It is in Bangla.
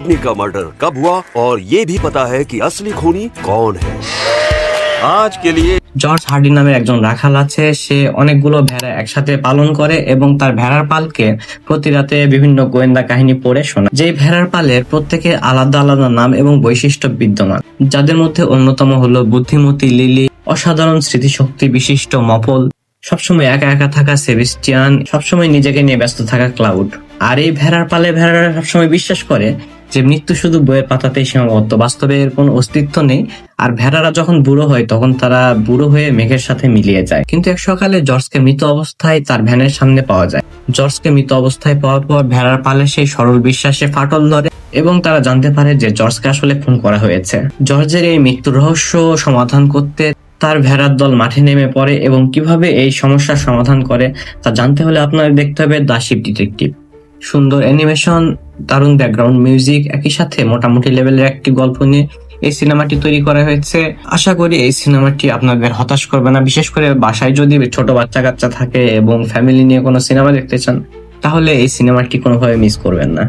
पत्नी का मर्डर कब हुआ और ये भी पता है कि असली खूनी कौन है। आज के लिए জর্জ হার্ডি নামের একজন রাখাল আছে। সে অনেকগুলো ভেড়া একসাথে পালন করে এবং তার ভেড়ার পালকে প্রতি রাতে বিভিন্ন গোয়েন্দা কাহিনী পড়ে শোনায়। যে ভেড়ার পালের প্রত্যেকের আলাদা আলাদা নাম এবং বৈশিষ্ট্য বিদ্যমান, যাদের মধ্যে অন্যতম হলো বুদ্ধিমতী লিলি, অসাধারণ স্মৃতিশক্তি বিশিষ্ট মপল, সবসময় একা একা থাকা সেবাস্টিয়ান, সবসময় নিজেকে নিয়ে ব্যস্ত থাকা ক্লাউড। আর এই ভেড়ার পালে ভেড়ারা সবসময় বিশ্বাস করে যে মৃত্যু শুধু বইয়ের পাতাতেই সীমাবদ্ধ, বাস্তবে এর কোনো অস্তিত্ব নেই। আর ভেড়ারা যখন বুড়ো হয় তখন তারা বুড়ো হয়ে মেঘের সাথে মিলিয়ে যায়। কিন্তু এক সকালে জর্জকে মৃত অবস্থায় তার ভ্যানের সামনে পাওয়া যায়। জর্জকে মৃত অবস্থায় পাওয়ার পর ভেড়ার পালে সেই সরল বিশ্বাসে ফাটল ধরে এবং তারা জানতে পারে যে জর্জকে আসলে খুন করা হয়েছে। জর্জের এই মৃত্যুর রহস্য সমাধান করতে তার ভেড়ার দল মাঠে নেমে পড়ে এবং কিভাবে এই সমস্যার সমাধান করে তা জানতে হলে আপনাদের দেখতে হবে দ্য শিপ ডিটেকটিভ। সুন্দর অ্যানিমেশন, দারুণ ব্যাকগ্রাউন্ড মিউজিক, একই সাথে মোটামুটি লেভেলের একটি গল্প নিয়ে এই সিনেমাটি তৈরি করা হয়েছে। আশা করি এই সিনেমাটি আপনাদের হতাশ করবে না। বিশেষ করে বাসায় যদি ছোট বাচ্চা কাচ্চা থাকে এবং ফ্যামিলি নিয়ে কোনো সিনেমা দেখতে চান, তাহলে এই সিনেমাটি কোনোভাবে মিস করবেন না।